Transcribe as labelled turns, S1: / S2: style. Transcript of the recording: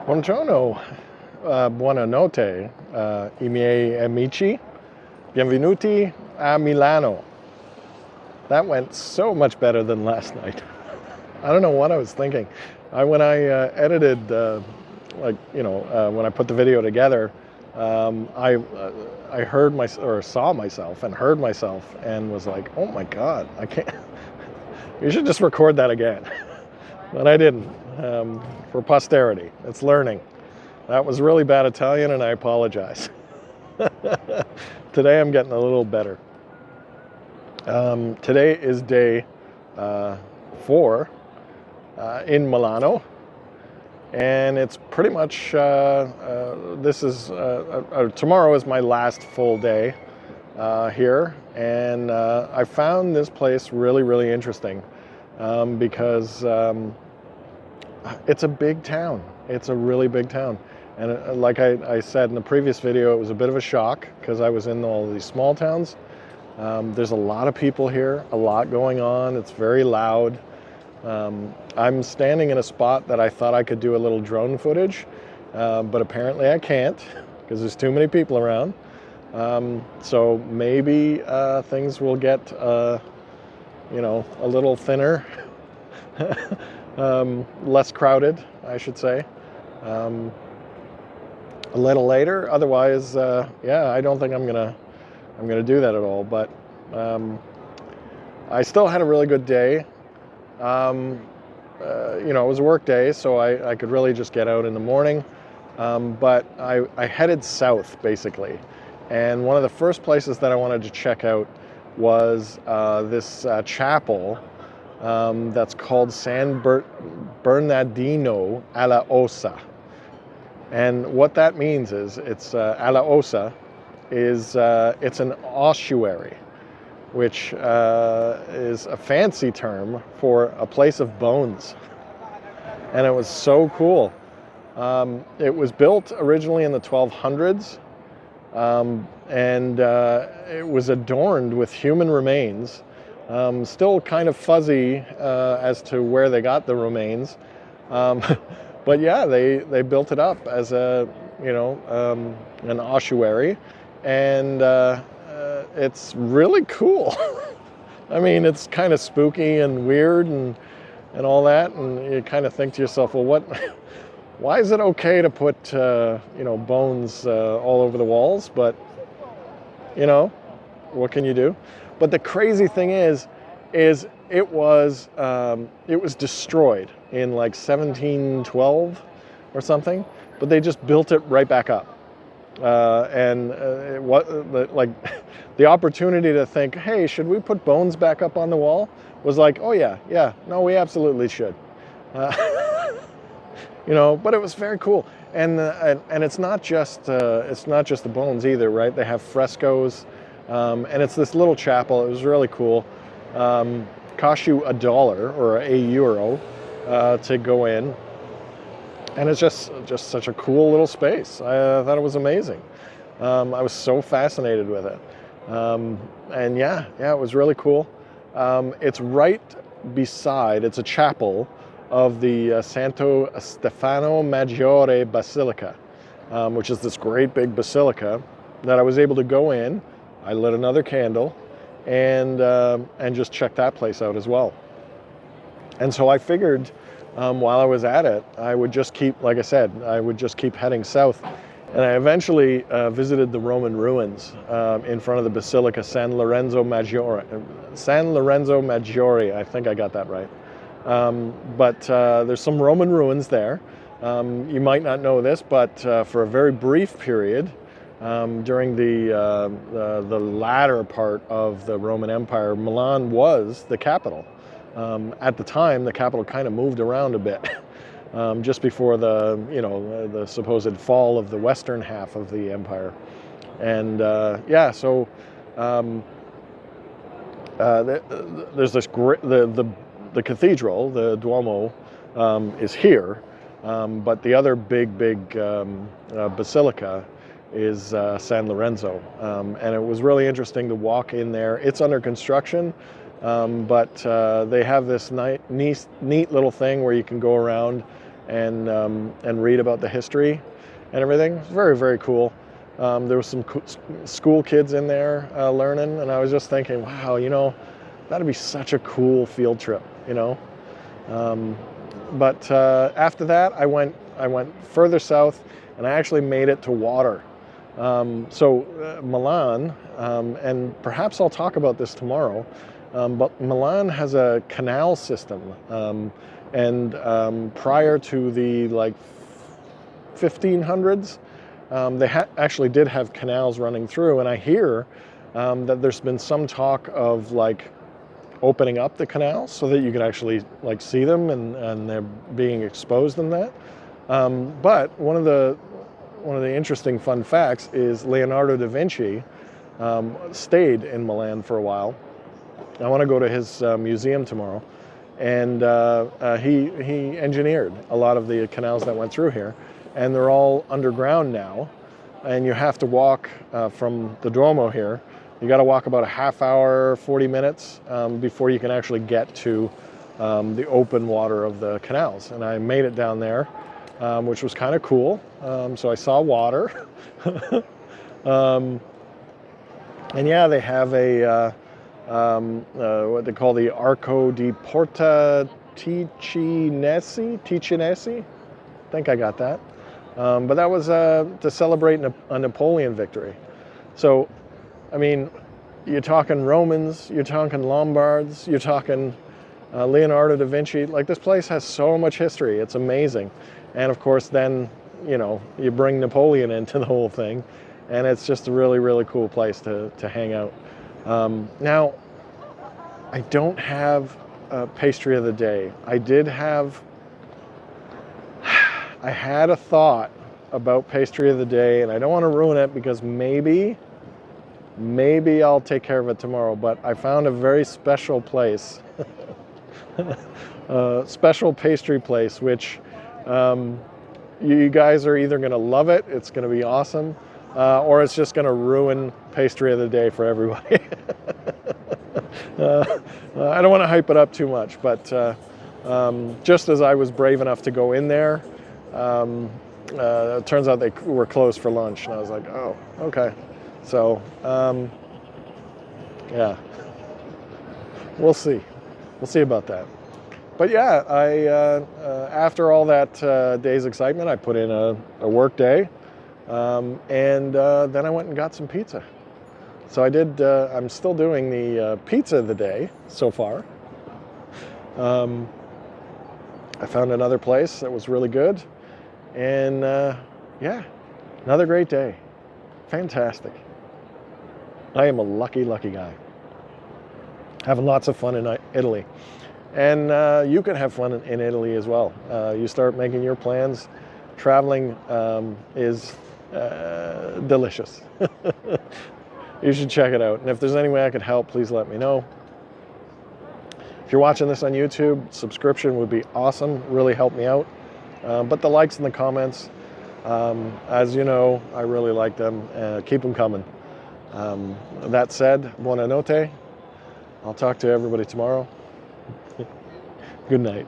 S1: Buongiorno, buonanotte, I miei amici, benvenuti a Milano. That went so much better than last night. I don't know what I was thinking. When I edited, when I put the video together, I heard saw myself and heard myself and was like, oh my God, I can't. You should just record that again. But I didn't, for posterity. It's learning. That was really bad Italian and I apologize. Today I'm getting a little better. Today is day 4 in Milano, and it's pretty much, tomorrow is my last full day here, and I found this place really, really interesting because it's a big town. It's a really big town. And like I said in the previous video, it was a bit of a shock because I was in all of these small towns. There's a lot of people here, a lot going on. It's very loud. I'm standing in a spot that I thought I could do a little drone footage, but apparently I can't because there's too many people around. So maybe things will get, a little thinner, less crowded, I should say, a little later. Otherwise, I don't think I'm gonna do that at all. But I still had a really good day. It was a work day, so I could really just get out in the morning. But I headed south, basically. And one of the first places that I wanted to check out was this chapel that's called San Bernardino alle Ossa. And what that means is it's alle Ossa is it's an ossuary, which is a fancy term for a place of bones. And it was so cool. It was built originally in the 1200s, and it was adorned with human remains. Still kind of fuzzy as to where they got the remains. But yeah, they built it up as an ossuary, and it's really cool. I mean, it's kind of spooky and weird and all that, and you kind of think to yourself, well, why is it okay to put bones all over the walls? But what can you do? But the crazy thing is it was destroyed in like 1712 or something, but they just built it right back up. The opportunity to think, hey, should we put bones back up on the wall, was like, oh yeah, no, we absolutely should. But it was very cool, and it's not just the bones either, right? They have frescoes, and it's this little chapel. It was really cool. Cost you $1 or €1 to go in. And it's just such a cool little space. I thought it was amazing. I was so fascinated with it. And yeah, it was really cool. It's right beside, it's a chapel of the Santo Stefano Maggiore Basilica, which is this great big basilica that I was able to go in. I lit another candle and just check that place out as well. And so I figured, while I was at it, I would just keep heading south. And I eventually visited the Roman ruins in front of the Basilica San Lorenzo Maggiore. I think I got that right. But there's some Roman ruins there. You might not know this, but for a very brief period, during the latter part of the Roman Empire, Milan was the capital. At the time, the capital kind of moved around a bit, just before the supposed fall of the western half of the empire. And there's this great, the cathedral, the Duomo, is here, but the other big basilica is San Lorenzo, and it was really interesting to walk in there. It's under construction. But they have this neat little thing where you can go around and read about the history and everything. It's very, very cool. There was some school kids in there learning, and I was just thinking, wow, you know, that'd be such a cool field trip, you know. But after that, I went further south, and I actually made it to water. Milan, and perhaps I'll talk about this tomorrow, but Milan has a canal system, and prior to the 1500s, they actually did have canals running through, and I hear that there's been some talk of opening up the canals so that you can actually see them, and they're being exposed in that. But one of the interesting fun facts is Leonardo da Vinci stayed in Milan for a while. I want to go to his museum tomorrow, and he engineered a lot of the canals that went through here, and they're all underground now, and you have to walk from the Duomo here. You got to walk about a half hour, 40 minutes before you can actually get to the open water of the canals. And I made it down there, which was kind of cool. So I saw water. And yeah, they have a what they call the Arco di Porta Ticinesi. I think I got that. But that was to celebrate a Napoleon victory. So, I mean, you're talking Romans, you're talking Lombards, you're talking Leonardo da Vinci. This place has so much history. It's amazing. And of course, then, you know, you bring Napoleon into the whole thing, and it's just a really, really cool place to hang out. Now, I don't have a pastry of the day. I had a thought about pastry of the day, and I don't want to ruin it because maybe I'll take care of it tomorrow, but I found a very special place, special pastry place, which you guys are either going to love it, it's going to be awesome, or it's just going to ruin pastry of the day for everybody. I don't want to hype it up too much, but just as I was brave enough to go in there, it turns out they were closed for lunch, and I was like, oh, okay. So, yeah, we'll see about that. But yeah, after all that day's excitement, I put in a work day, and then I went and got some pizza. So I did. I'm still doing the pizza of the day so far. I found another place that was really good, and yeah, another great day. Fantastic. I am a lucky guy. Having lots of fun in Italy. And you can have fun in Italy as well. You start making your plans. Traveling is delicious. You should check it out. And if there's any way I could help, please let me know. If you're watching this on YouTube, subscription would be awesome. Really help me out. But the likes and the comments, as you know, I really like them. Keep them coming. That said, buonanotte. I'll talk to everybody tomorrow. Good night.